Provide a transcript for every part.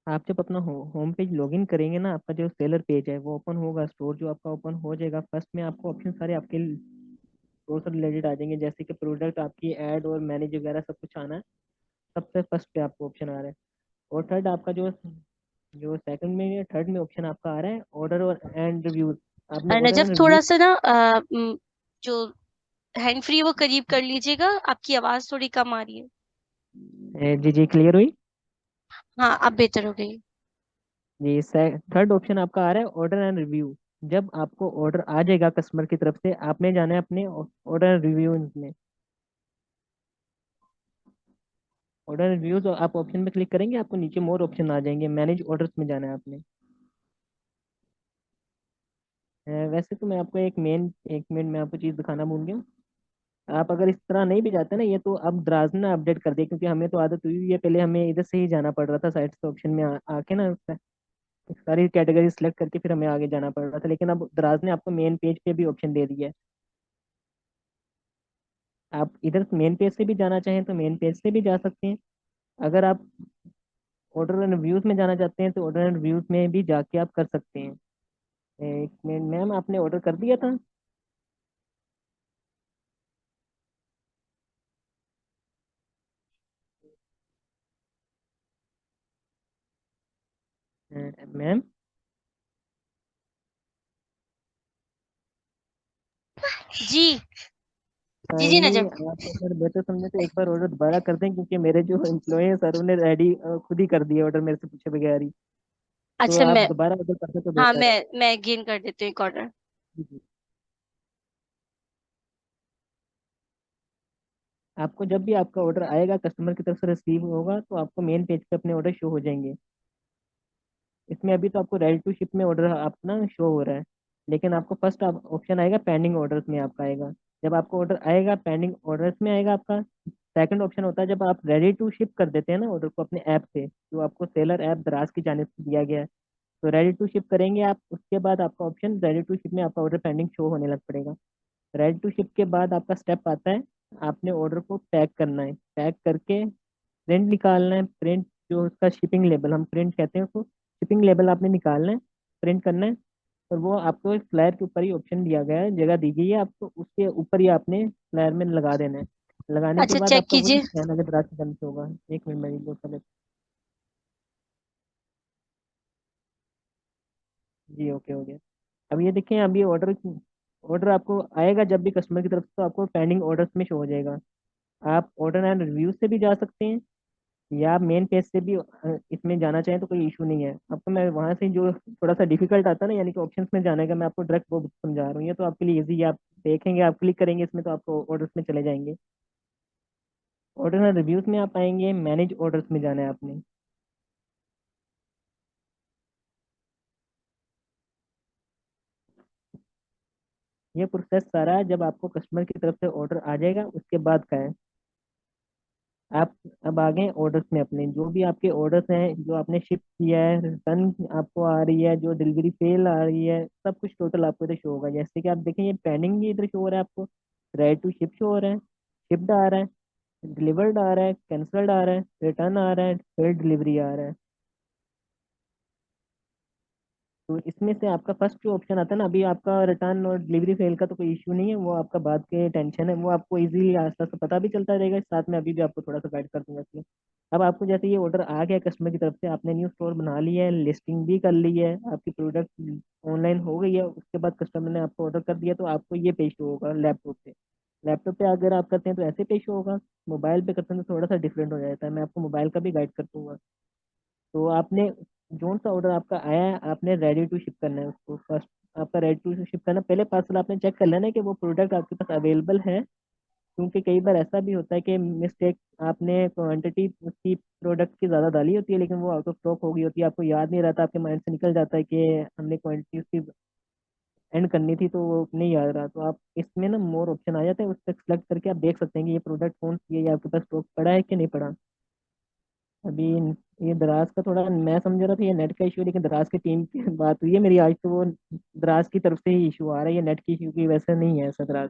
आप जब अपना होम पेज लॉगिन करेंगे ना, आपका जो सेलर पेज है वो ओपन होगा, स्टोर जो आपका ओपन हो जाएगा, फर्स्ट में आपको ऑप्शन सारे आपके स्टोर से रिलेटेड आ जाएंगे, जैसे कि प्रोडक्ट, आपकी ऐड और मैनेज वगैरह सब कुछ आना है। सबसे फर्स्ट पे आपको ऑप्शन आ रहा है। और थर्ड आपका जो जो सेकंड में या थर्ड में ऑप्शन आपका आ रहा है, ऑर्डर और एंड रिव्यूज। आपने ऑर्डर नजफ एंड थोड़ा रिव्यूज। सा ना जो हैंड फ्री वो करीब कर लीजिएगा, आपकी आवाज थोड़ी कम आ रही है। जी जी, क्लियर हुई। हाँ, अब बेहतर हो गई। जी, थर्ड ऑप्शन आपका आ रहा है ऑर्डर एंड रिव्यू। जब आपको ऑर्डर आ जाएगा कस्टमर की तरफ से, आपने जाना है अपने ऑर्डर एंड रिव्यू में। ऑर्डर एंड रिव्यूज आप ऑप्शन में क्लिक करेंगे, आपको नीचे मोर ऑप्शन आ जाएंगे, मैनेज ऑर्डर्स में जाना है आपने। वैसे तो मैं आपको एक मिनट में आपको चीज़ दिखाना भूल गया। आप अगर इस तरह नहीं भी जाते ना, ये तो अब द्राज ने अपडेट कर दिया, क्योंकि हमें तो आदत हुई है, पहले हमें इधर से ही जाना पड़ रहा था साइट से ऑप्शन में आके ना, सारी कैटेगरी सेलेक्ट करके फिर हमें आगे जाना पड़ रहा था, लेकिन अब द्राज ने आपको मेन पेज पे भी ऑप्शन दे दिया है। आप इधर मेन पेज से भी जाना चाहें तो मेन पेज से भी जा सकते हैं। अगर आप ऑर्डर एंड रिव्यूज में जाना चाहते हैं तो ऑर्डर एंड रिव्यूज में भी जाके आप कर सकते हैं। एक मिनट मैम, आपने ऑर्डर कर दिया था? मैम। जी जी जी काइंडली नजफ। आप अगर बेहतर समझे तो एक बार ऑर्डर दोबारा कर दें, क्योंकि मेरे जो एम्प्लॉय है सर, उन्हें रेडी खुद ही कर दिया ऑर्डर मेरे से पूछे बगैर ही। तो अच्छा, आप मैं दोबारा ऑर्डर कर दे तो हाँ, बेहतर है। मैं गेन कर देती हूँ एक ऑर्डर। जी जी। आपको जब भी आपका ऑर्डर आएगा कस्टमर की तरफ से रिसीव होगा, तो आपको मेन पेज पे अपने ऑर्डर शो हो जाएंगे। इसमें अभी तो आपको रेडी टू शिप में ऑर्डर अपना शो हो रहा है, लेकिन आपको फर्स्ट ऑप्शन आएगा पेंडिंग ऑर्डर्स में आपका आएगा। जब आपको ऑर्डर आएगा पेंडिंग ऑर्डर्स में आएगा आपका। सेकंड ऑप्शन होता है जब आप रेडी टू शिप कर देते हैं ना ऑर्डर को अपने ऐप से, जो आपको सेलर ऐप दराज की जानिब से दिया गया है। तो रेडी टू शिप करेंगे आप, उसके बाद आपका ऑप्शन रेडी टू शिप में आपका ऑर्डर पेंडिंग शो होने लग पड़ेगा। रेडी टू शिप के बाद आपका स्टेप आता है, आपने ऑर्डर को पैक करना है, पैक करके प्रिंट निकालना है। प्रिंट जो उसका शिपिंग लेबल हम प्रिंट कहते हैं उसको, शिपिंग लेबल आपने निकालना है, प्रिंट करना है। और वो आपको एक फ्लायर के ऊपर ही ऑप्शन दिया गया है, जगह दी गई है आपको, उसके ऊपर ही आपने फ्लायर में लगा देना है। लगाने के अच्छा, बाद चेक आपका वही कीजिए। स्कैन अगर राशि करना होगा। एक मिनट में वो कर। जी ओके हो गया। अब ये देखें, अब ये ऑर्डर ऑर्डर आपको आएगा जब भी कस्टमर की तरफ से, तो आपको पेंडिंग ऑर्डर्स में शो हो जाएगा। आप ऑर्डर एंड रिव्यू से भी जा सकते हैं, या आप मेन पेज से भी इसमें जाना चाहें तो कोई इशू नहीं है आपको। मैं वहाँ से जो थोड़ा सा डिफिकल्ट आता है ना, यानी कि ऑप्शंस में जाने का, मैं आपको डायरेक्ट वो समझा रहा हूँ, ये तो आपके लिए इजी है। आप देखेंगे, आप क्लिक करेंगे इसमें तो आपको ऑर्डर्स में चले जाएंगे। ऑर्डर एंड रिव्यूज में आप आएंगे, मैनेज ऑर्डर्स में जाना है आपने। ये प्रोसेस सारा है जब आपको कस्टमर की तरफ से ऑर्डर आ जाएगा उसके बाद का है। आप अब आ गए ऑर्डर्स में, अपने जो भी आपके ऑर्डर्स हैं, जो आपने शिप किया है, रिटर्न आपको आ रही है, जो डिलीवरी फेल आ रही है, सब कुछ टोटल आपको इधर शो होगा। जैसे कि आप देखें, ये पेंडिंग भी इधर शो हो रहा है आपको, रेडी टू शिप शो हो रहा है, शिप्ड आ रहा है, डिलीवर्ड आ रहा है, कैंसल्ड आ रहा है, रिटर्न आ रहा है, फिर डिलीवरी आ रहा है। तो इसमें से आपका फर्स्ट जो ऑप्शन आता है ना, अभी आपका रिटर्न और डिलीवरी फेल का तो कोई इशू नहीं है, वो आपका बाद के टेंशन है, वो आपको इजीली आस्ते आस्ते पता भी चलता रहेगा। साथ में अभी भी आपको थोड़ा सा गाइड कर दूंगा इसमें। अब आपको जैसे ये ऑर्डर आ गया कस्टमर की तरफ से, आपने न्यू स्टोर बना लिया है, लिस्टिंग भी कर ली है, आपकी प्रोडक्ट ऑनलाइन हो गई है, उसके बाद कस्टमर ने आपको ऑर्डर कर दिया, तो आपको ये पेज शो होगा लैपटॉप पे। लैपटॉप पे अगर आप करते हैं तो ऐसे पेज शो होगा, मोबाइल पे करते हैं तो थोड़ा सा डिफरेंट हो जाता है, मैं आपको मोबाइल का भी गाइड कर दूंगा। तो आपने जोन सा ऑर्डर आपका आया है, आपने रेडी टू शिप करना है उसको फर्स्ट। आपका रेडी टू शिप करना, पहले पार्सल आपने चेक कर लेना है कि वो प्रोडक्ट आपके पास अवेलेबल है। क्योंकि कई बार ऐसा भी होता है कि मिस्टेक, आपने क्वांटिटी उसकी प्रोडक्ट की ज़्यादा डाली होती है, लेकिन वो आउट ऑफ स्टॉक हो गई होती है, आपको याद नहीं रहता, आपके माइंड से निकल जाता है कि हमने क्वांटिटी उसकी एंड करनी थी, तो वो नहीं याद रहा। तो आप इसमें ना मोर ऑप्शन आ जाते हैं, उस पर सेलेक्ट करके आप देख सकते हैं कि ये प्रोडक्ट कौन सी है, या आपके पास स्टॉक पड़ा है कि नहीं पड़ा। अभी ये दराज का थोड़ा मैं समझ रहा था ये नेट का इशू, लेकिन दराज की टीम की बात हुई है मेरी आज, तो वो दराज की तरफ से ही इशू आ रहा है, ये नेट की इशू की वैसे नहीं है ऐसा दराज।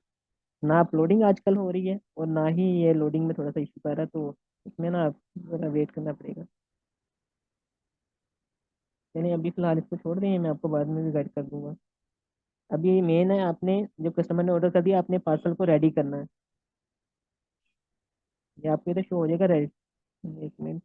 ना अपलोडिंग आजकल हो रही है, और ना ही ये लोडिंग में थोड़ा सा इशू आ रहा है, तो इसमें ना आप जरा वेट करना पड़ेगा। यानी अभी फिलहाल इसको छोड़ दें, मैं आपको बाद में भी गाइड कर दूंगा। अभी मेन है, आपने जब कस्टमर ने ऑर्डर कर दिया, आपने पार्सल को रेडी करना है। ये आपको इधर शो हो जाएगा रेडी। एक मिनट।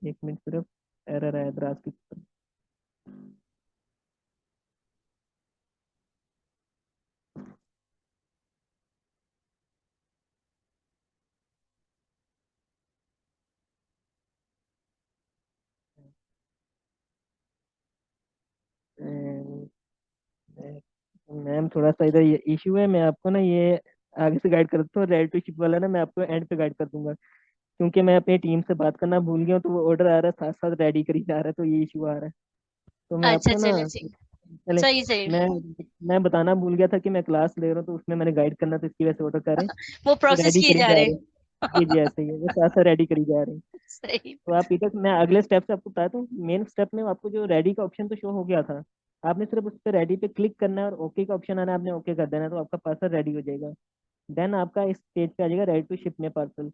एक मिनट, सिर्फ एरर है द्रास की। मैम थोड़ा सा इधर ये इशू है, मैं आपको ना ये आगे से गाइड कर देता हूँ। रेड टू शिप वाला ना मैं आपको एंड पे गाइड कर दूंगा, क्योंकि मैं अपनी टीम से बात करना भूल गया हूँ, तो वो ऑर्डर आ रहा है साथ साथ रेडी करी जा रहा है, तो ये इशू आ रहा है। तो मैं अच्छा आपको ना, चले ठीक। चले, सही सही। मैं मैं बताना भूल गया था कि मैं क्लास ले रहा हूँ, तो उसमें मैंने गाइड करना, तो इसकी वजह से ऑर्डर करें वो प्रोसेस रेडी किए करी जा जा रहे रहे हैं। जी जी, ऐसे ही है, वो साथ साथ रेडी करी जा रहे हैं। सही। तो आप इधर, मैं अगले स्टेप से आपको बताता हूँ। मेन स्टेप में आपको जो रेडी का ऑप्शन तो शो हो गया था, आपने सिर्फ उस पर रेडी पे क्लिक करना है और ओके का ऑप्शन आना है, आपने ओके कर देना है, तो आपका पार्सल रेडी हो जाएगा। देन आपका इस पेज पे आ जाएगा रेडी टू शिप में पार्सल।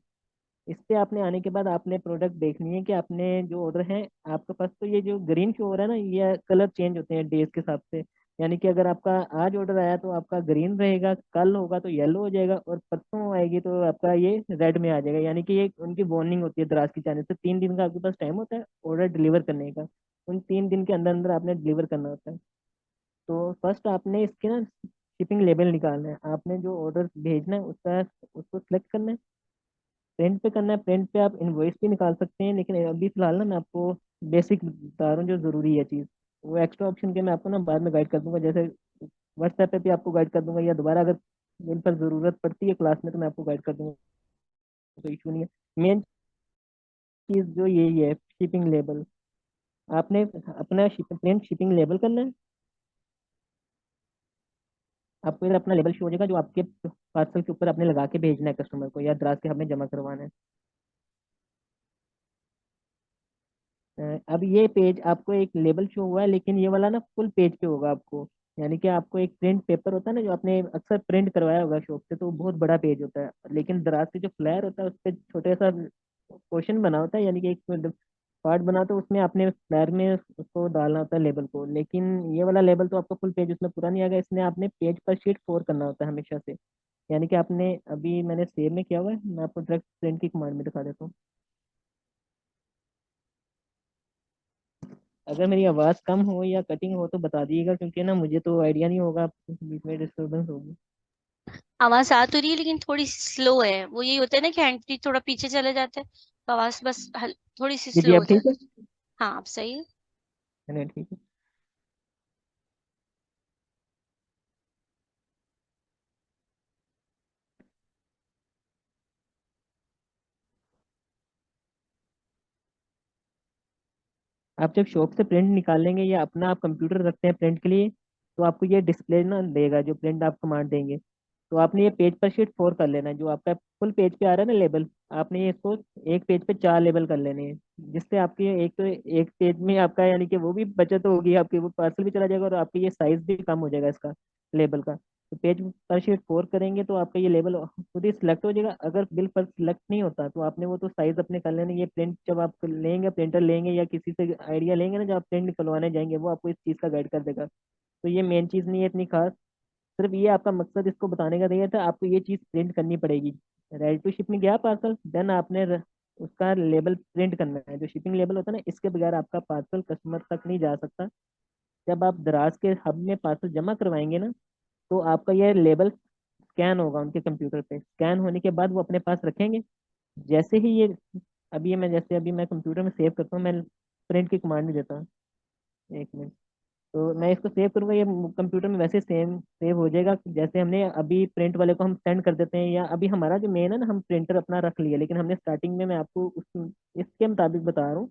इस पे आपने आने के बाद आपने प्रोडक्ट देखनी है कि आपने जो ऑर्डर है आपके पास, तो ये जो ग्रीन शो हो रहा है ना, ये कलर चेंज होते हैं डेज के हिसाब से। यानी कि अगर आपका आज ऑर्डर आया तो आपका ग्रीन रहेगा, कल होगा तो येलो हो जाएगा, और परसों आएगी तो आपका ये रेड में आ जाएगा। यानी कि ये उनकी वार्निंग होती है दराज की जाने से। 3 दिन का आपके पास टाइम होता है ऑर्डर डिलीवर करने का। उन 3 दिन के अंदर अंदर आपने डिलीवर करना होता है। तो फर्स्ट आपने इसके ना शिपिंग लेबल निकालना है। आपने जो ऑर्डर भेजना है उसका, उसको सिलेक्ट करना है, प्रिंट पे करना है। प्रिंट पे आप इनवॉइस भी निकाल सकते हैं, लेकिन अभी फिलहाल ना मैं आपको बेसिक बता रहा हूँ जो ज़रूरी है चीज़। वो एक्स्ट्रा ऑप्शन के मैं आपको ना बाद में गाइड कर दूंगा, जैसे व्हाट्सएप पे भी आपको गाइड कर दूंगा, या दोबारा अगर इन पर ज़रूरत पड़ती है क्लास में तो मैं आपको गाइड कर दूंगा, कोई इशू नहीं है। मेन चीज़ जो यही है, शिपिंग लेबल। आपने अपना प्रिंट शिपिंग लेबल करना है। आपको इधर अपना लेबल शो हो जाएगा जो आपके पार्सल के ऊपर आपने लगा के भेजना है कस्टमर को, या दराज के हमें जमा करवाना है। अब ये पेज आपको एक लेबल शो हुआ है, लेकिन ये वाला ना फुल पेज पे होगा आपको। यानी कि आपको एक प्रिंट पेपर होता है ना, जो आपने अक्सर प्रिंट करवाया होगा शॉप से, तो वो बहुत बड़ा पेज होता है। लेकिन दराज से जो फ्लायर होता है उस पर छोटे सा पोर्शन बना होता है, यानी कि एक पार्ट बना, तो उसमें आपने फ्लायर में उसको डालना होता है लेबल को। लेकिन ये वाला लेबल तो आपका फुल पेज उसमें पूरा नहीं आएगा, इसमें आपने पेज पर शीट 4 करना होता है हमेशा से। यानी कि आपने, अभी मैंने सेव में किया हुआ है, मैं आपको डायरेक्ट प्रिंट की कमांड में दिखा देता हूँ। अगर मेरी आवाज़ कम हो या कटिंग हो तो बता दीजिएगा, क्योंकि ना मुझे तो आइडिया नहीं होगा, बीच में डिस्टर्बेंस होगी। आवाज आ तो रही है लेकिन थोड़ी सी स्लो है। वो यही होता है ना कि हैंड फ्री थोड़ा पीछे चले जाते हैं तो आवाज बस थोड़ी सी जी जी, स्लो हो अब ठीक है। जाती है। हाँ आप सही है। चलिए ठीक है। आप जब शॉप से प्रिंट निकालेंगे या अपना आप कंप्यूटर रखते हैं प्रिंट के लिए, तो आपको ये डिस्प्ले ना देगा जो प्रिंट आप कमांड देंगे। तो आपने ये पेज पर शीट 4 कर लेना है, जो आपका फुल पेज पे आ रहा है ना लेबल। आपने ये इसको एक पेज पे 4 लेबल कर लेने हैं, जिससे आपकी एक तो एक पेज में आपका, यानी कि वो भी बचत होगी आपकी, वो पार्सल भी चला जाएगा और आपकी ये साइज भी कम हो जाएगा इसका, लेबल का। तो पेज पर शीट 4 करेंगे तो आपका ये लेबल खुद ही सिलेक्ट हो जाएगा। अगर बिल पर सिलेक्ट नहीं होता तो आपने वो तो साइज अपने कर लेने। ये प्रिंट जब आप लेंगे, प्रिंटर लेंगे या किसी से आइडिया लेंगे ना, जब आप प्रिंट निकलवाने जाएंगे, वो आपको इस चीज़ का गाइड कर देगा। तो ये मेन चीज़ नहीं है इतनी खास, सिर्फ ये आपका मकसद इसको बताने का नहीं था, आपको ये चीज़ प्रिंट करनी पड़ेगी। रेडी टू शिप में गया पार्सल, देन आपने उसका लेबल प्रिंट करना है। जो शिपिंग लेबल होता है ना, इसके बगैर आपका पार्सल कस्टमर तक नहीं जा सकता। जब आप दराज के हब में पार्सल जमा करवाएंगे ना, तो आपका ये लेबल स्कैन होगा उनके कंप्यूटर पे। स्कैन होने के बाद वो अपने पास रखेंगे। जैसे ही ये, अभी ये मैं, जैसे अभी मैं कंप्यूटर में सेव करता हूँ, मैं प्रिंट की कमांड नहीं देता। एक मिनट। तो मैं इसको सेव करूंगा, ये कंप्यूटर में वैसे सेम सेव हो जाएगा जैसे हमने अभी प्रिंट वाले को हम सेंड कर देते हैं। या अभी हमारा जो मेन है ना, हम प्रिंटर अपना रख लिया, लेकिन हमने स्टार्टिंग में, मैं आपको उस इसके मुताबिक बता रहा हूँ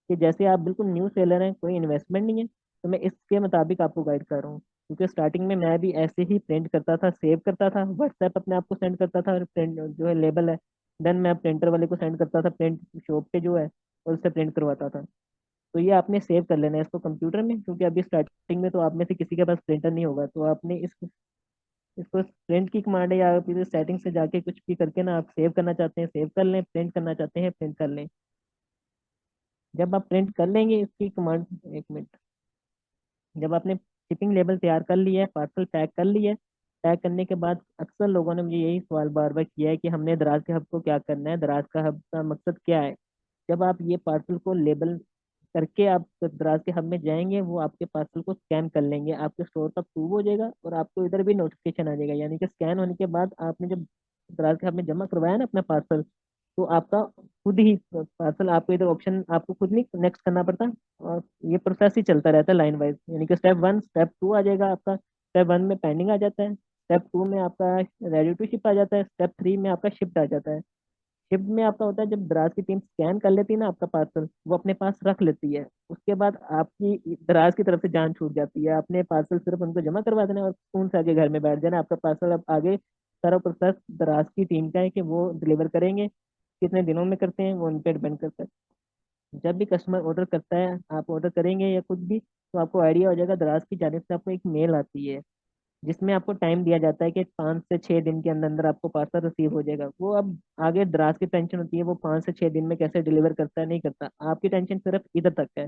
कि जैसे आप बिल्कुल न्यू सेलर हैं, कोई इन्वेस्टमेंट नहीं है, तो मैं इसके मुताबिक आपको गाइड कर रहा हूँ। क्योंकि स्टार्टिंग में मैं भी ऐसे ही प्रिंट करता था, सेव करता था, व्हाट्सएप अपने आप को सेंड करता था, और प्रिंट जो है लेबल है, देन मैं प्रिंटर वाले को सेंड करता था, प्रिंट शॉप पे जो है, और उससे प्रिंट करवाता था। तो ये आपने सेव कर लेना है इसको कंप्यूटर में, क्योंकि अभी स्टार्टिंग में तो आप में से किसी के पास प्रिंटर नहीं होगा। तो आपने इसको प्रिंट की कमांड है, या फिर सेटिंग से जाके कुछ भी करके ना, आप सेव करना चाहते हैं सेव कर लें, प्रिंट करना चाहते हैं प्रिंट कर लें। जब आप प्रिंट कर लेंगे इसकी कमांड, एक मिनट, जब आपने शिपिंग लेबल तैयार कर लिया है, पार्सल पैक कर लिया है, पैक करने के बाद अक्सर लोगों ने मुझे यही सवाल बार बार किया है कि हमने दराज के हब को क्या करना है, दराज का हब का मकसद क्या है। जब आप ये पार्सल को लेबल करके आप दराज के हब में जाएंगे, वो आपके पार्सल को स्कैन कर लेंगे, आपके स्टोर का प्रूव हो जाएगा और आपको इधर भी नोटिफिकेशन आ जाएगा। यानी कि स्कैन होने के बाद आपने जब दराज के हब में जमा करवाया ना अपना पार्सल, तो आपका खुद ही पार्सल, आपको इधर ऑप्शन आपको खुद नहीं नेक्स्ट करना पड़ता, और ये प्रोसेस ही चलता रहता है लाइन वाइज। यानी कि स्टेप 1 स्टेप 2 आ जाएगा आपका, स्टेप 1 में पेंडिंग आ जाता है, स्टेप 2 में आपका रेडी टू शिप आ जाता है, स्टेप 3 में आपका शिफ्ट आ जाता है। शिफ्ट में आपका होता है जब दराज की टीम स्कैन कर लेती है ना आपका पार्सल, वो अपने पास रख लेती है, उसके बाद आपकी दराज की तरफ से जान छूट जाती है। आपने पार्सल सिर्फ उनको जमा करवा देना है और सुकून से आगे घर में बैठ जाना। आपका पार्सल अब आगे सारा प्रोसेस दराज की टीम का है कि वो डिलीवर करेंगे, कितने दिनों में करते हैं वो उन पर डिपेंड करता है। जब भी कस्टमर ऑर्डर करता है, आप ऑर्डर करेंगे या खुद भी, तो आपको आइडिया हो जाएगा, दराज की जानिब से आपको एक मेल आती है जिसमें आपको टाइम दिया जाता है कि 5 से 6 दिन के अंदर अंदर आपको पार्सल रिसीव हो जाएगा। वो अब आगे दराज की टेंशन होती है, वो 5 से 6 दिन में कैसे डिलीवर करता है नहीं करता, आपकी टेंशन सिर्फ इधर तक है।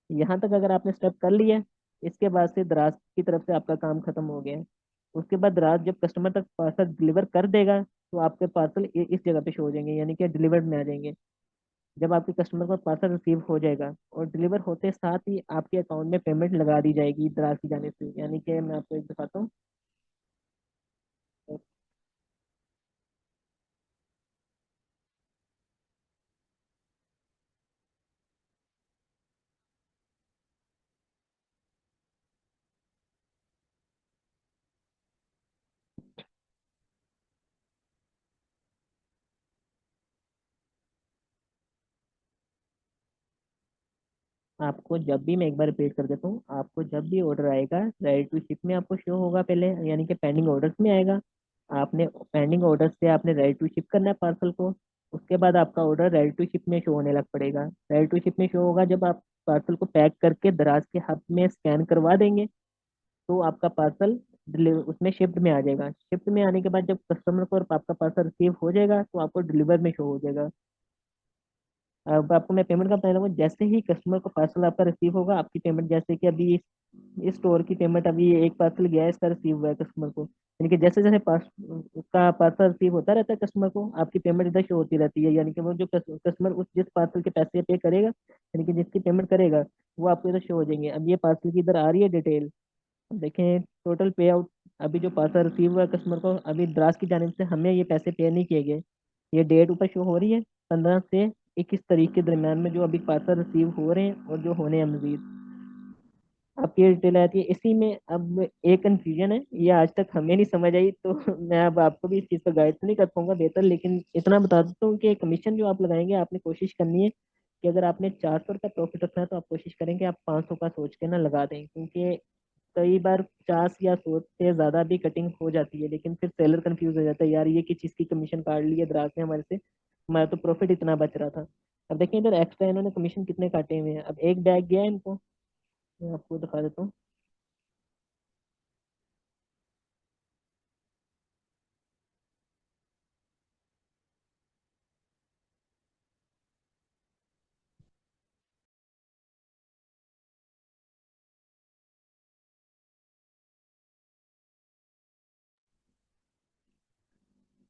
यहाँ तक अगर आपने स्टेप कर लिया है, इसके बाद से दराज की तरफ से आपका काम खत्म हो गया है। उसके बाद दराज जब कस्टमर तक पार्सल डिलीवर कर देगा, तो आपके पार्सल इस जगह पे शो हो जाएंगे, यानी कि डिलीवर्ड में आ जाएंगे। जब आपके कस्टमर को पार्सल रिसीव हो जाएगा और डिलीवर होते साथ ही आपके अकाउंट में पेमेंट लगा दी जाएगी दराज की जाने से। यानी कि मैं आपको एक दिखाता हूँ। आपको जब भी, मैं एक बार रिपीट कर देता हूँ, आपको जब भी ऑर्डर आएगा रेडी टू शिप में आपको शो होगा पहले, यानी कि पेंडिंग ऑर्डर्स में आएगा। आपने पेंडिंग ऑर्डर से आपने रेडी टू शिप करना है पार्सल को। उसके बाद आपका ऑर्डर रेडी टू शिप में शो होने लग पड़ेगा। रेडी टू शिप में शो होगा जब आप पार्सल को पैक करके दराज के हब में स्कैन करवा देंगे, तो आपका पार्सल डिलीवर उसमें शिफ्ट में आ जाएगा। शिफ्ट में आने के बाद जब कस्टमर को आपका पार्सल रिसीव हो जाएगा, तो आपको डिलीवर में शो हो जाएगा। अब आपको मैं पेमेंट का बता रहा हूँ, जैसे ही कस्टमर को पार्सल आपका रिसीव होगा, आपकी पेमेंट, जैसे कि अभी इस स्टोर की पेमेंट, अभी ये एक पार्सल गया है, इसका रिसीव हुआ है कस्टमर को, यानी कि जैसे जैसे उसका पार्सल रिसीव होता रहता है कस्टमर को, आपकी पेमेंट इधर शो होती रहती है। यानी कि वो जो कस्टमर उस जिस पार्सल के पैसे पे करेगा, यानी कि जिसकी पेमेंट करेगा, वो आपको इधर शो हो जाएंगे। अब ये पार्सल की इधर आ रही है डिटेल, देखें टोटल पे आउट। अभी जो पार्सल रिसीव हुआ है कस्टमर को, अभी द्रास की जानिब से हमें ये पैसे पे नहीं किए गए। ये डेट ऊपर शो हो रही है, 15 से 21 तारीख के दरमियान में जो अभी पार्सल रिसीव हो रहे हैं और जो होने हैं मजीद, आपकी ये डिटेल आती है। इसी में अब एक कंफ्यूजन है, ये आज तक हमें नहीं समझ आई, तो मैं अब आपको भी इस चीज़ पर गाइड तो नहीं कर पाऊंगा बेहतर, लेकिन इतना बता देता हूँ कि कमीशन जो आप लगाएंगे, आपने कोशिश करनी है कि अगर आपने 400 रुपये प्रॉफिट रखना है, तो आप कोशिश करेंगे आप 500 का सोच के ना लगा दें, क्योंकि कई बार 50 या 100 से ज़्यादा भी कटिंग हो जाती है, लेकिन फिर सेलर कंफ्यूज हो जाता है, यार ये किस चीज़ की कमीशन काट ली है ग्राहक ने हमारे से, हमारा तो प्रॉफिट इतना बच रहा था। अब देखिए इधर एक्स्ट्रा इन्होंने कमीशन कितने काटे हुए हैं। अब एक बैग गया है इनको, मैं आपको दिखा देता हूँ।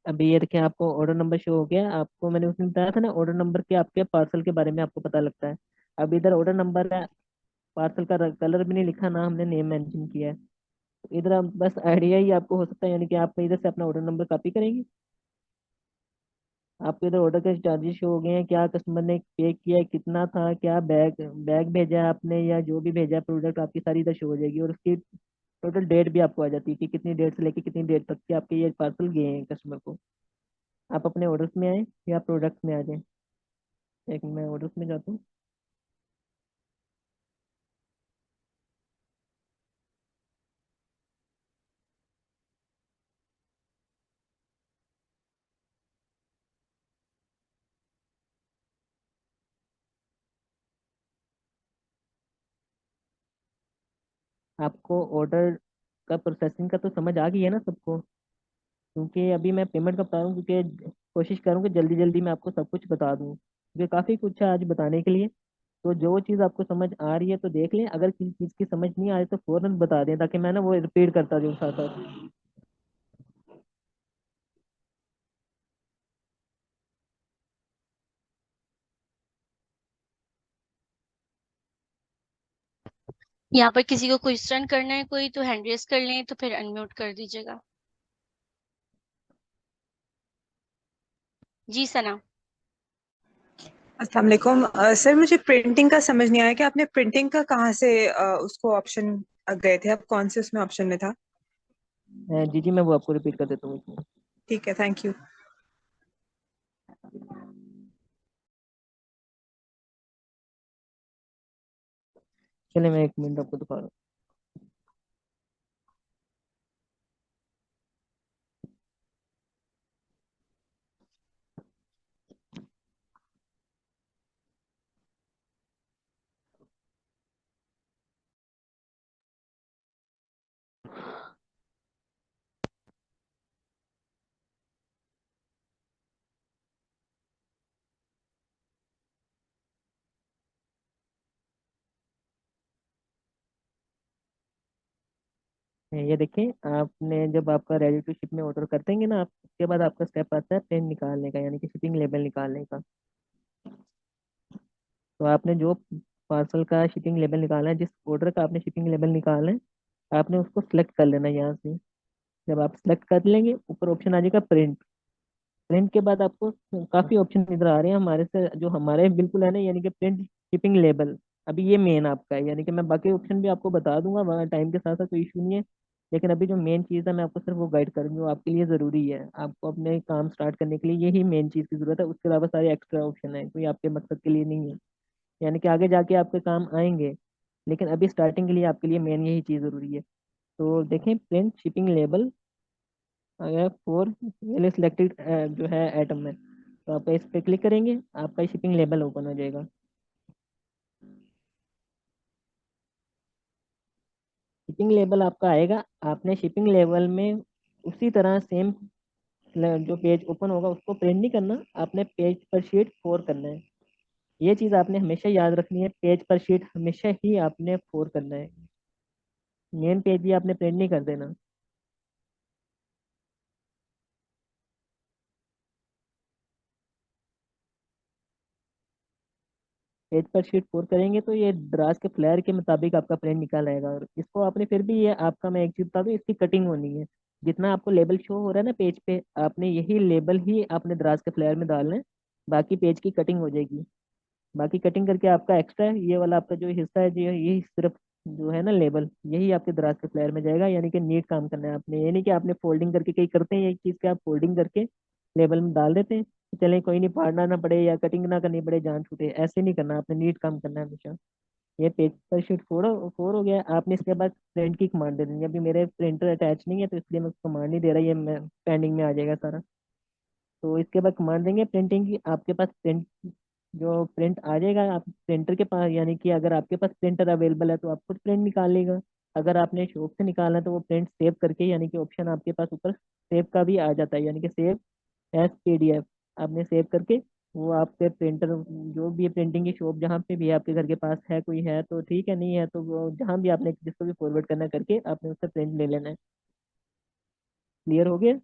अभी ये देखिए आपको ऑर्डर नंबर शो हो गया, आपको मैंने उसमें बताया था ना, ऑर्डर नंबर के आपके पार्सल के बारे में आपको पता लगता है। अब इधर ऑर्डर नंबर है, पार्सल का कलर भी नहीं लिखा, ना हमने नेम मेंशन किया है। तो इधर आप बस आइडिया ही आपको हो सकता है, यानी कि आप इधर से अपना ऑर्डर नंबर कॉपी करेंगे। आपके इधर ऑर्डर के चार्जेस शो हो गए हैं, क्या कस्टमर ने पे किया है, कितना था, क्या बैग बैग भेजा है आपने, या जो भी भेजा है प्रोडक्ट, आपकी सारी इधर शो हो जाएगी। और उसकी टोटल डेट भी आपको आ जाती है कि कितनी डेट से लेके कितनी डेट तक के आपके ये पार्सल गए हैं कस्टमर को। आप अपने ऑर्डर्स में आए या प्रोडक्ट्स में आ जाए। एक मैं ऑर्डर्स में जाता हूँ। आपको ऑर्डर का प्रोसेसिंग का तो समझ आ गई है ना सबको? क्योंकि अभी मैं पेमेंट का बता रहा हूँ, क्योंकि कोशिश करूँ कि जल्दी जल्दी मैं आपको सब कुछ बता दूँ, क्योंकि काफ़ी कुछ है आज बताने के लिए। तो जो चीज़ आपको समझ आ रही है तो देख लें, अगर किसी चीज़ की समझ नहीं आ रही तो फौरन बता दें, ताकि मैं ना वो रिपीट करता जाऊँ साथ साथ। यहाँ पर किसी को क्वेश्चन करना है कोई तो हैंड रेस कर लें, तो फिर अनम्यूट कर दीजिएगा। जी सना। अस्सलाम वालेकुम। सर मुझे प्रिंटिंग का समझ नहीं आया कि आपने प्रिंटिंग का कहाँ से उसको ऑप्शन गए थे, आप कौन से उसमें ऑप्शन में था? जी जी, मैं वो आपको रिपीट कर देता हूँ इसमें। ठीक है, थैंक यू। चलिए मैं एक मिनट आपको दिखा रहा हूँ। ये देखिए, आपने जब आपका रेडी टू शिप में ऑर्डर कर देंगे ना आप, उसके बाद आपका स्टेप आता है पेन निकालने का, यानी कि शिपिंग लेबल निकालने का। तो आपने जो पार्सल का शिपिंग लेबल निकालना है, जिस ऑर्डर का आपने शिपिंग लेबल निकालना है, आपने उसको सिलेक्ट कर लेना है यहाँ से। जब आप सिलेक्ट कर लेंगे, ऊपर ऑप्शन आ जाएगा प्रिंट। प्रिंट के बाद आपको काफ़ी ऑप्शन इधर आ रहे हैं हमारे से, जो हमारे बिल्कुल है ना, यानी कि प्रिंट शिपिंग लेबल। अभी ये मेन आपका है, यानी कि मैं बाकी ऑप्शन भी आपको बता दूंगा वहाँ, टाइम के साथ साथ कोई इशू नहीं है। लेकिन अभी जो मेन चीज़ है मैं आपको सिर्फ वो गाइड करूँगी, वो आपके लिए ज़रूरी है। आपको अपने काम स्टार्ट करने के लिए यही मेन चीज़ की ज़रूरत है, उसके अलावा सारे एक्स्ट्रा ऑप्शन है, कोई आपके मकसद के लिए नहीं है। यानी कि आगे जाके आपके काम आएंगे, लेकिन अभी स्टार्टिंग के लिए आपके लिए मेन यही चीज़ ज़रूरी है। तो देखें, print shipping label four selected जो है आइटम में, तो आप इस पे क्लिक करेंगे, आपका शिपिंग लेबल ओपन हो जाएगा। शिपिंग लेबल आपका आएगा, आपने शिपिंग लेबल में उसी तरह सेम जो पेज ओपन होगा उसको प्रिंट नहीं करना, आपने पेज पर शीट फोर करना है। ये चीज़ आपने हमेशा याद रखनी है, पेज पर शीट हमेशा ही आपने फोर करना है। मेन पेज भी आपने प्रिंट नहीं कर देना। पेज पर शीट फोर करेंगे तो ये द्रास के फ्लेयर के मुताबिक आपका प्रिंट निकल आएगा। और इसको आपने फिर भी, ये आपका मैं एक चीज बता दूं, इसकी कटिंग होनी है। जितना आपको लेबल शो हो रहा है ना पेज पे, आपने यही लेबल ही आपने द्रास के फ्लेयर में डालना है। बाकी पेज की कटिंग हो जाएगी। बाकी कटिंग करके आपका एक्स्ट्रा है ये वाला आपका जो हिस्सा है, जो यही सिर्फ जो है ना लेबल, यही आपके दराज के फ्लायर में जाएगा। यानी कि नीट काम करना है आपने, ये नहीं कि आपने फोल्डिंग करके, कई करते हैं ये चीज़ के, आप फोल्डिंग करके लेबल में डाल देते हैं कि चले कोई नहीं, फाड़ना ना पड़े या कटिंग ना करनी पड़े, जान छूटे, ऐसे नहीं करना, आपने नीट काम करना है हमेशा। ये पेज पर शीट फोर फोर हो गया। आपने इसके बाद प्रिंट की कमांड दे देनी है। अभी मेरे प्रिंटर अटैच नहीं है तो इसलिए मैं कमांड नहीं दे रहा, ये मैं पेंडिंग में आ जाएगा सारा। तो इसके बाद कमांड देंगे प्रिंटिंग की, आपके पास प्रिंट जो प्रिंट आ जाएगा आप प्रिंटर के पास, यानी कि अगर आपके पास प्रिंटर अवेलेबल है तो आप खुद प्रिंट निकाल लेगा। अगर आपने शॉप से निकालना है तो वो प्रिंट सेव करके, यानी कि ऑप्शन आपके पास ऊपर सेव का भी आ जाता है, यानी कि सेव एज पीडीएफ, आपने सेव करके वो आपके प्रिंटर, जो भी प्रिंटिंग की शॉप जहाँ पे भी आपके घर के पास है, कोई है तो ठीक है, नहीं है तो वो जहाँ भी आपने जिसको भी फॉरवर्ड करना है करके आपने उससे प्रिंट ले लेना है। क्लियर हो गया?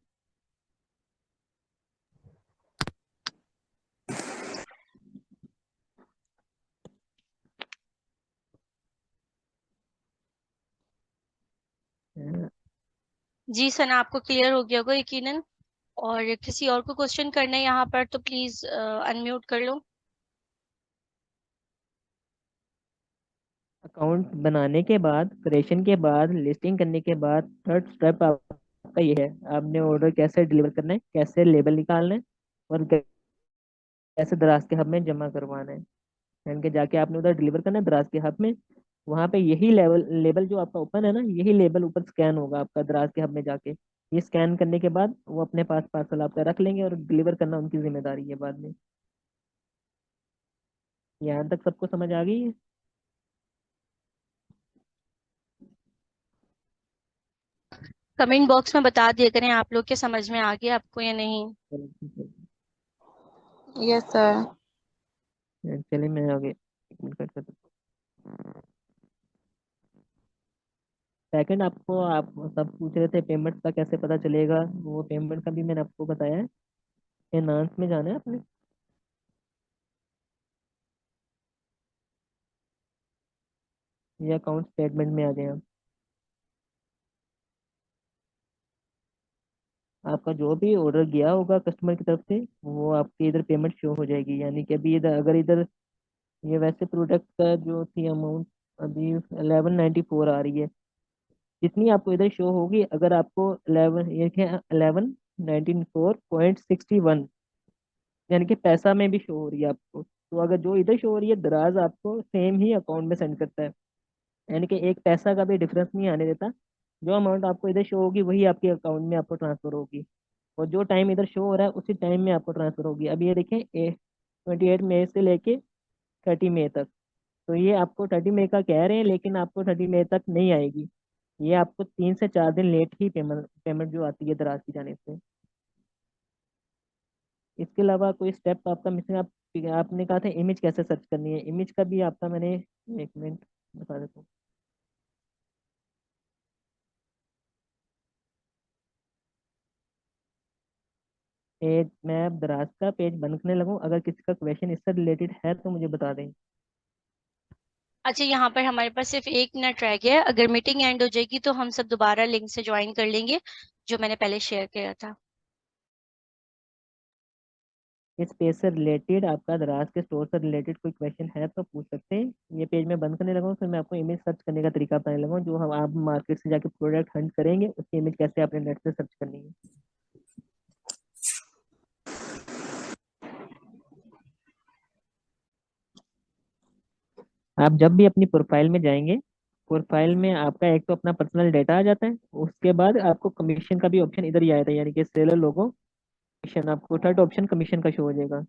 हाँ, जी सना, आपको क्लियर हो गया होगा यकीनन। और किसी और को क्वेश्चन करना है यहाँ पर तो प्लीज अनम्यूट कर लो। अकाउंट बनाने के बाद, क्रिएशन के बाद, लिस्टिंग करने के बाद थर्ड स्टेप आपका ये है, आपने ऑर्डर कैसे डिलीवर करना है, कैसे लेबल निकालना है, और कैसे दराज के हब में जमा करवाना है। यानी कि जाके आपने उधर डिलीवर करना है दराज के हब में। वहाँ पे यही लेवल लेबल जो आपका ओपन है ना, यही लेबल ऊपर स्कैन होगा आपका दराज के हब में जाके। ये स्कैन करने के बाद वो अपने पास पार्सल आपका रख लेंगे, और डिलीवर करना उनकी जिम्मेदारी है बाद में। यहाँ तक सबको समझ आ गई है? कमेंट बॉक्स में बता दिया करें आप लोग के समझ में आ गया आपको या नहीं। चलो ठीक यस सर। है, चलिए मैं आगे एक मिनट कट करता हूँ। सेकंड, आपको आप सब पूछ रहे थे पेमेंट का कैसे पता चलेगा, वो पेमेंट का भी मैंने आपको बताया है। फाइनेंस में जाना है आपने, ये अकाउंट स्टेटमेंट में आ गए आप। आपका जो भी ऑर्डर गया होगा कस्टमर की तरफ से वो आपकी इधर पेमेंट शो हो जाएगी, यानी कि अभी इधर अगर इधर ये वैसे प्रोडक्ट का जो थी अमाउंट अभी 1194 आ रही है, जितनी आपको इधर शो होगी, अगर आपको 11 ये क्या 1194.61 यानी कि पैसा में भी शो हो रही है आपको, तो अगर जो इधर शो हो रही है दराज आपको सेम ही अकाउंट में सेंड करता है, यानी कि एक पैसा का भी डिफरेंस नहीं आने देता। जो अमाउंट आपको इधर शो होगी वही आपके अकाउंट में आपको ट्रांसफर होगी, और जो टाइम इधर शो हो रहा है उसी टाइम में आपको ट्रांसफर होगी। अभी ये देखें 28 मई से लेके 30 मई तक, तो ये आपको 30 मई का कह रहे हैं लेकिन आपको 30 मई तक नहीं आएगी, ये आपको 3 से 4 दिन लेट ही पेमेंट पेमेंट जो आती है दराज की जाने से। इसके अलावा कोई स्टेप आपका मिसिंग, आपने कहा था इमेज कैसे सर्च करनी है, इमेज का भी आपका मैंने एक मिनट बता देता हूँ। पेज मैं अब दराज का पेज बंद करने लगूँ, अगर किसी का क्वेश्चन इससे रिलेटेड है तो मुझे बता दें। अच्छा, यहाँ पर हमारे पास सिर्फ 1 मिनट रह गया है। अगर मीटिंग एंड हो जाएगी तो हम सब दोबारा लिंक से ज्वाइन कर लेंगे जो मैंने पहले शेयर किया था। इस पेज से रिलेटेड आपका दराज के स्टोर से रिलेटेड कोई क्वेश्चन है तो पूछ सकते हैं। ये पेज मैं बंद करने लगा हूँ, फिर मैं आपको इमेज सर्च करने का तरीका बताने लगा हूँ, जो हम आप मार्केट से जाके प्रोडक्ट हंट करेंगे उसकी इमेज कैसे आपने नेट से सर्च करनी है। आप जब भी अपनी प्रोफाइल में जाएंगे, प्रोफाइल में आपका एक तो अपना पर्सनल डेटा आ जाता है, उसके बाद आपको कमीशन का भी ऑप्शन इधर ही आया था, यानी कि सेलर लोगो कमीशन, आपको थर्ड ऑप्शन कमीशन का शो हो जाएगा।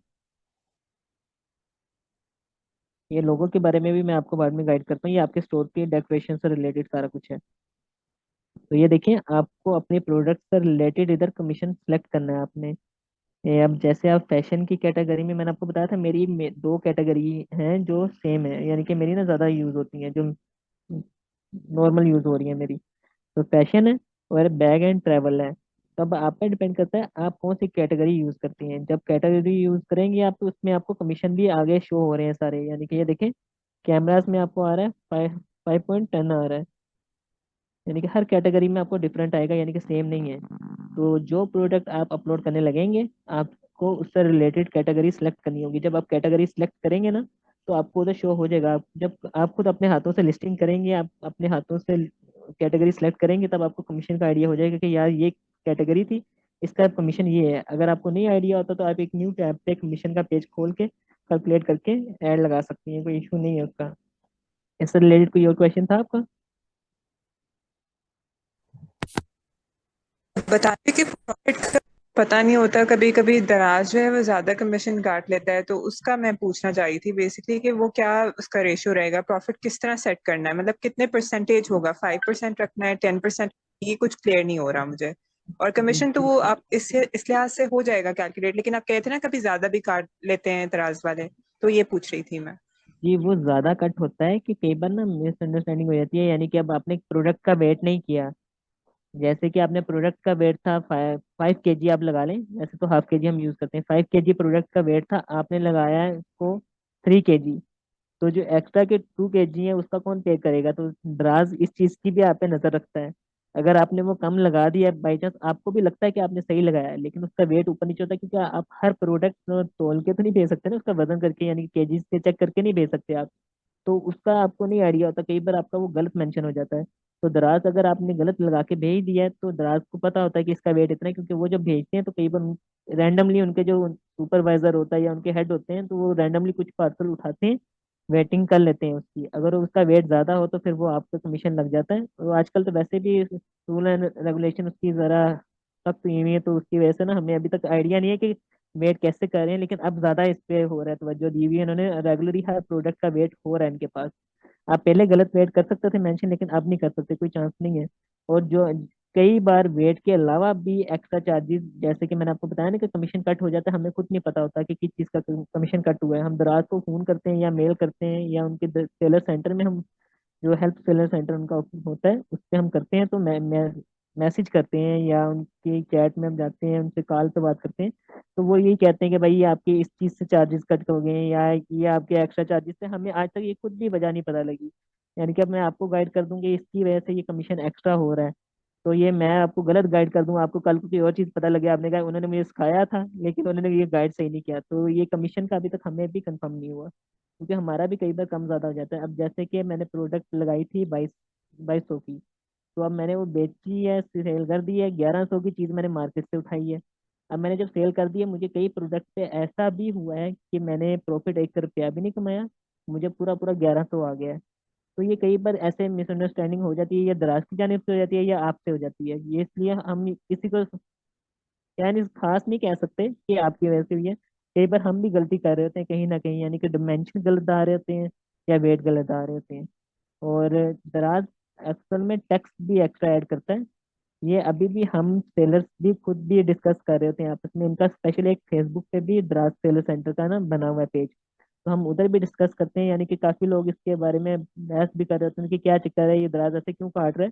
ये लोगों के बारे में भी मैं आपको बाद में गाइड करता हूँ, ये आपके स्टोर की डेकोरेशन से रिलेटेड सारा कुछ है। तो ये देखिए आपको अपने प्रोडक्ट से रिलेटेड इधर कमीशन सेलेक्ट करना है आपने। ये अब जैसे आप फैशन की कैटेगरी में, मैंने आपको बताया था मेरी दो कैटेगरी हैं जो सेम है, यानी कि मेरी ना ज़्यादा यूज़ होती हैं, जो नॉर्मल यूज़ हो रही है मेरी, तो फैशन है और बैग एंड ट्रैवल है। तो अब आप पे डिपेंड करता है आप कौन सी कैटेगरी यूज़ करती हैं। जब कैटेगरी यूज़ करेंगे आप तो उसमें आपको कमीशन भी आगे शो हो रहे हैं सारे, यानी कि ये देखें कैमरास में आपको आ रहा है 5.10 आ रहा है, यानी कि हर कैटेगरी में आपको डिफरेंट आएगा, यानी कि सेम नहीं है। तो जो प्रोडक्ट आप अपलोड करने लगेंगे आपको उससे रिलेटेड कैटेगरी सेलेक्ट करनी होगी। जब आप कैटेगरी सेलेक्ट करेंगे ना तो आपको उधर शो हो जाएगा। जब आप खुद अपने हाथों से लिस्टिंग करेंगे, आप अपने हाथों से कैटेगरी सेलेक्ट करेंगे, तब आपको कमीशन का आइडिया हो जाएगा कि यार ये कैटेगरी थी, इसका कमीशन ये है। अगर आपको नहीं आइडिया होता तो आप एक न्यू टैब पे कमीशन का पेज खोल के कैलकुलेट करके ऐड लगा सकती हैं, कोई इशू नहीं है उसका। इससे रिलेटेड कोई और क्वेश्चन था आपका? बता रहे कि प्रॉफिट का पता नहीं होता, कभी कभी दराज जो है वो ज्यादा कमीशन काट लेता है, तो उसका मैं पूछना चाह रही थी बेसिकली कि वो क्या उसका रेशियो रहेगा, प्रॉफिट किस तरह सेट करना है, मतलब कितने परसेंटेज होगा, 5% रखना है, 10%, ये कुछ क्लियर नहीं हो रहा मुझे। और कमीशन तो वो आप इस लिहाज से हो जाएगा कैलकुलेट, लेकिन आप कहते हैं ना कभी ज्यादा भी काट लेते हैं दराज वाले, तो ये पूछ रही थी मैं। जी वो ज़्यादा कट होता है कि कई बार ना मिसअंडरस्टैंडिंग हो जाती है, यानी कि अब आपने प्रोडक्ट का वेट नहीं किया। जैसे कि आपने प्रोडक्ट का वेट था 5 kg आप लगा लें, वैसे तो ½ kg हम यूज़ करते हैं, 5 kg प्रोडक्ट का वेट था, आपने लगाया है उसको 3 kg, तो जो एक्स्ट्रा के 2 kg है उसका कौन पे करेगा? तो द्राज इस चीज़ की भी आप पे नज़र रखता है। अगर आपने वो कम लगा दिया बाई चांस, आपको भी लगता है कि आपने सही लगाया है, लेकिन उसका वेट ऊपर नीचे होता है, क्योंकि आप हर प्रोडक्ट तोल के तो नहीं भेज सकते ना, उसका वजन करके यानी कि केजी से चेक करके नहीं भेज सकते आप, तो उसका आपको नहीं आइडिया होता, कई बार आपका वो गलत मेंशन हो जाता है। तो दराज अगर आपने गलत लगा के भेज दिया है तो दराज को पता होता है कि इसका वेट इतना है, क्योंकि वो जब भेजते हैं तो कई बार रैंडमली उनके जो सुपरवाइजर होता है या उनके हेड होते हैं तो वो रैंडमली कुछ पार्सल उठाते हैं, वेटिंग कर लेते हैं उसकी, अगर उसका वेट ज़्यादा हो तो फिर वो आपका कमीशन लग जाता है। और आजकल तो वैसे भी रूल एंड रेगुलेशन उसकी ज़रा सख्त हुई है, तो उसकी वजह से ना हमें अभी तक आइडिया नहीं है कि वेट कैसे कर रहे हैं, लेकिन अब ज़्यादा इस पे हो रहा है तवज्जो दी हुई है इन्होंने, रेगुलरली हर प्रोडक्ट का वेट हो रहा है इनके पास। आप पहले गलत वेट कर सकते थे मेंशन, लेकिन अब नहीं कर सकते, कोई चांस नहीं है। और जो कई बार वेट के अलावा भी एक्स्ट्रा चार्जेस, जैसे कि मैंने आपको बताया ना कि कमीशन कट हो जाता है, हमें खुद नहीं पता होता कि किस चीज़ का कमीशन कट हुआ है। हम दराज को फ़ोन करते हैं या मेल करते हैं या उनके सेलर सेंटर में हम, जो हेल्प सेलर सेंटर उनका होता है उससे हम करते हैं, तो मैं मैसेज करते हैं या उनके चैट में हम जाते हैं, उनसे कॉल पे बात करते हैं, तो वो यही कहते हैं कि भाई ये आपके इस चीज़ से चार्जेस कट हो गए हैं या ये आपके एक्स्ट्रा चार्जेस से, हमें आज तक ये खुद भी वजह नहीं पता लगी। यानी कि अब मैं आपको गाइड कर दूंगी इसकी वजह से ये कमीशन एक्स्ट्रा हो रहा है, तो ये मैं आपको गलत गाइड कर दूंगा, आपको कल को कोई और चीज़ पता लगे, आपने कहा उन्होंने मुझे सिखाया था लेकिन उन्होंने ये गाइड सही नहीं किया, तो ये कमीशन का अभी तक हमें भी कंफर्म नहीं हुआ, क्योंकि हमारा भी कई बार कम ज़्यादा हो जाता है। अब जैसे कि मैंने प्रोडक्ट लगाई थी 2200 की, तो अब मैंने वो बेची है, सेल कर दी है, 1100 की चीज़ मैंने मार्केट से उठाई है। अब मैंने जब सेल कर दी है, मुझे कई प्रोडक्ट पे ऐसा भी हुआ है कि मैंने प्रॉफिट 1 रुपया भी नहीं कमाया, मुझे पूरा पूरा 1100 आ गया है। तो ये कई बार ऐसे मिसअंडरस्टैंडिंग हो जाती है, या दराज की जानिब से हो जाती है या आपसे हो जाती है, ये इसलिए हम किसी को यानी खास नहीं कह सकते कि आपकी वजह से हुई है। कई बार हम भी गलती कर रहे होते हैं कहीं ना कहीं, यानी कि डिमेंशन गलत आ रहे होते हैं या वेट गलत आ रहे होते हैं। और दराज असल में टैक्स भी एक्स्ट्रा ऐड करता है, ये अभी भी हम सेलर्स भी खुद भी डिस्कस कर रहे होते हैं आपस में। इनका स्पेशल एक फेसबुक पे भी दराज सेलर सेंटर का ना बना हुआ है पेज, तो हम उधर भी डिस्कस करते हैं, यानी कि काफी लोग इसके बारे में बहस भी कर रहे होते हैं कि क्या चक्कर है, ये दराज ऐसे क्यों काट रहा है।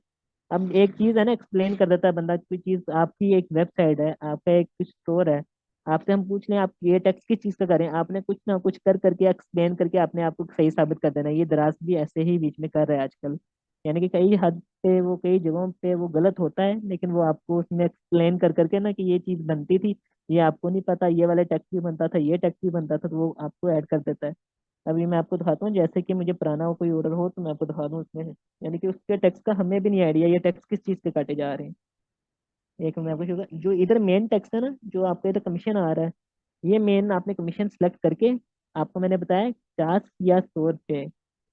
अब एक चीज है ना, एक्सप्लेन कर देता है बंदा, कोई चीज आपकी एक वेबसाइट है, आपका एक स्टोर है, आपसे हम पूछ लें आप ये टैक्स किस चीज का करें, आपने कुछ ना कुछ कर करके एक्सप्लेन करके आपने आपको सही साबित कर देना है। ये दराज भी ऐसे ही बीच में कर रहा है आजकल, यानी कि कई हद पे वो, कई जगहों पे वो गलत होता है, लेकिन वो आपको उसमें एक्सप्लेन कर करके ना कि ये चीज बनती थी, ये आपको नहीं पता, ये वाला टैक्स भी बनता था, ये टैक्स भी बनता था, तो वो आपको ऐड कर देता है। अभी मैं आपको दिखाता हूँ, जैसे कि मुझे पुराना कोई ऑर्डर हो तो मैं आपको दिखा दूँ उसमें, यानी कि उसके टैक्स का हमें भी नहीं आइडिया ये टैक्स किस चीज़ से काटे जा रहे हैं। एक मैं आपको जो इधर मेन टैक्स है ना, जो आपको इधर कमीशन आ रहा है, ये मेन आपने कमीशन सेलेक्ट करके, आपको मैंने बताया 50 या 100 रुपये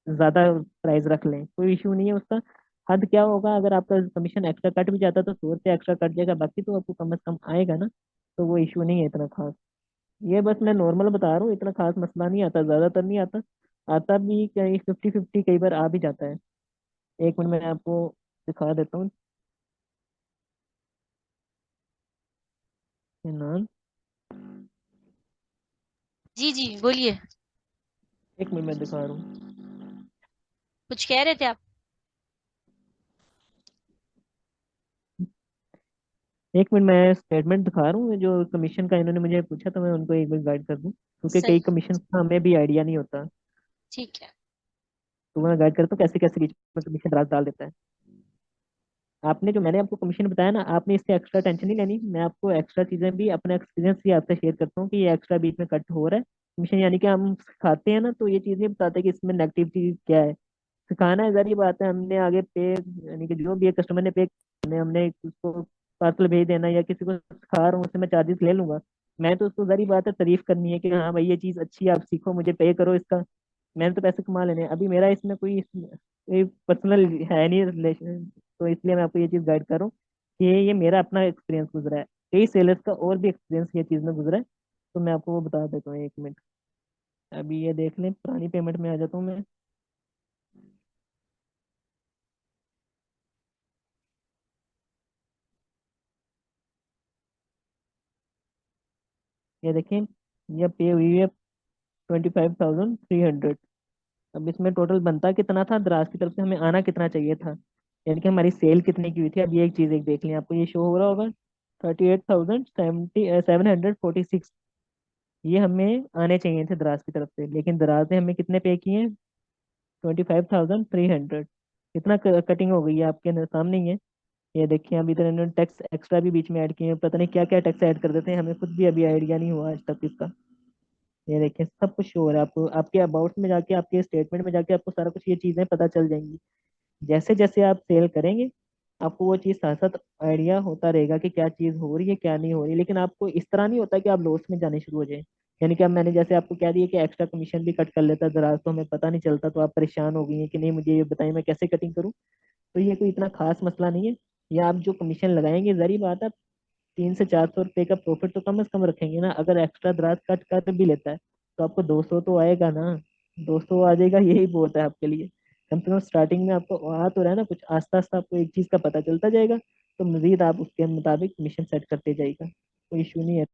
ज़्यादा प्राइस रख लें, कोई इशू नहीं है उसका। हद क्या होगा, अगर आपका कमीशन एक्स्ट्रा कट भी जाता तो 100 रुपये एक्स्ट्रा कट जाएगा, बाकी तो आपको कम से कम आएगा ना, तो वो इशू नहीं है इतना खास। ये बस मैं नॉर्मल बता रहा हूँ, इतना खास मसला नहीं आता, ज़्यादातर नहीं आता। आता भी कहीं 50-50 कई बार आ भी जाता है। एक मिनट मैं आपको दिखा देता हूँ नाम। जी जी बोलिए। एक मिनट मैं दिखा रहा हूँ। कुछ कह रहे थे आप? एक मिनट मैं स्टेटमेंट दिखा रहा हूँ जो कमीशन का इन्होंने मुझे पूछा, तो मैं उनको एक बार गाइड कर दूँ, क्योंकि कई सही। कमीशन का हमें भी आइडिया नहीं होता। ठीक है। तो मैं गाइड करता हूँ कैसे कैसे बीच में कमीशन राज डाल देता है। आपने जो मैंने आपको कमीशन बताया ना, आपने इससे एक्स्ट्रा टेंशन नहीं लेनी, मैं आपको एक्स्ट्रा चीज़ें भी अपना एक्सपीरियंस भी आपसे शेयर करता हूँ कि ये एक्स्ट्रा बीच में कट हो रहा है कमीशन, यानी कि हम खाते हैं ना, तो ये चीज़ नहीं बताते कि इसमें नेगेटिव चीज़ क्या है। सिखाना है जरी बात है, हमने आगे पे, यानी कि जो भी कस्टमर ने पे, हमने उसको पार्सल भेज देना या किसी को सिखा रहा हूँ उससे मैं चार्जेस ले लूंगा। मैं तो उसको जरी बात है तारीफ करनी है कि हाँ भाई ये चीज़ अच्छी है, आप सीखो, मुझे पे करो इसका, मैंने तो पैसे कमा लेने हैं। अभी मेरा इसमें कोई पर्सनल है नहीं रिलेशन, तो इसलिए मैं आपको ये चीज़ गाइड कर रहा हूँ कि ये मेरा अपना एक्सपीरियंस गुजरा है, कई सेलर्स का और भी एक्सपीरियंस ये चीज़ में गुजरा है, तो मैं आपको वो बता देता हूँ। 1 मिनट, अभी ये देख लें, पुरानी पेमेंट में आ जाता हूँ मैं। ये देखें, ये पे हुई है 25,300। अब इसमें टोटल बनता कितना था, दराज की तरफ से हमें आना कितना चाहिए था, यानी कि हमारी सेल कितने की हुई थी। अब ये एक चीज़ एक देख लें, आपको ये शो हो रहा होगा 38,746, ये हमें आने चाहिए थे दराज की तरफ से, लेकिन दराज ने हमें कितने पे किए हैं, 25,300। कितना कटिंग हो गई है आपके सामने ही है। ये देखिए, अभी इधर इन्होंने टैक्स एक्स्ट्रा भी बीच में ऐड किए हैं, पता नहीं क्या क्या टैक्स ऐड कर देते हैं, हमें खुद भी अभी आइडिया नहीं हुआ आज तक इसका। ये देखिए सब कुछ शो हो रहा है आपको, आपके अबाउट में जाके, आपके स्टेटमेंट में जाके आपको सारा कुछ ये चीज़ें पता चल जाएंगी। जैसे जैसे आप सेल करेंगे, आपको वो चीज़ साथ साथ आइडिया होता रहेगा कि क्या चीज़ हो रही है क्या नहीं हो रही, लेकिन आपको इस तरह नहीं होता कि आप लॉस में जाने शुरू हो जाए। यानी कि अब मैंने जैसे आपको कह दिया कि एक्स्ट्रा कमीशन भी कट कर लेता दराज, तो हमें पता नहीं चलता, तो आप परेशान हो गई हैं कि नहीं मुझे ये बताइए मैं कैसे कटिंग करूँ। तो ये कोई इतना खास मसला नहीं है। या आप जो कमीशन लगाएंगे, जरी बात है, 300 से 400 रुपये का प्रॉफिट तो कम से कम रखेंगे ना। अगर एक्स्ट्रा दराज कट कर भी लेता है तो आपको 200 तो आएगा ना, 200 आ जाएगा, यही बहुत है आपके लिए। कम से कम स्टार्टिंग में आपको आ तो रहा है ना कुछ, आस्ता आस्ता आपको एक चीज़ का पता चलता जाएगा, तो मजीद आप उसके मुताबिक मिशन सेट करते जाएगा, कोई इशू नहीं है।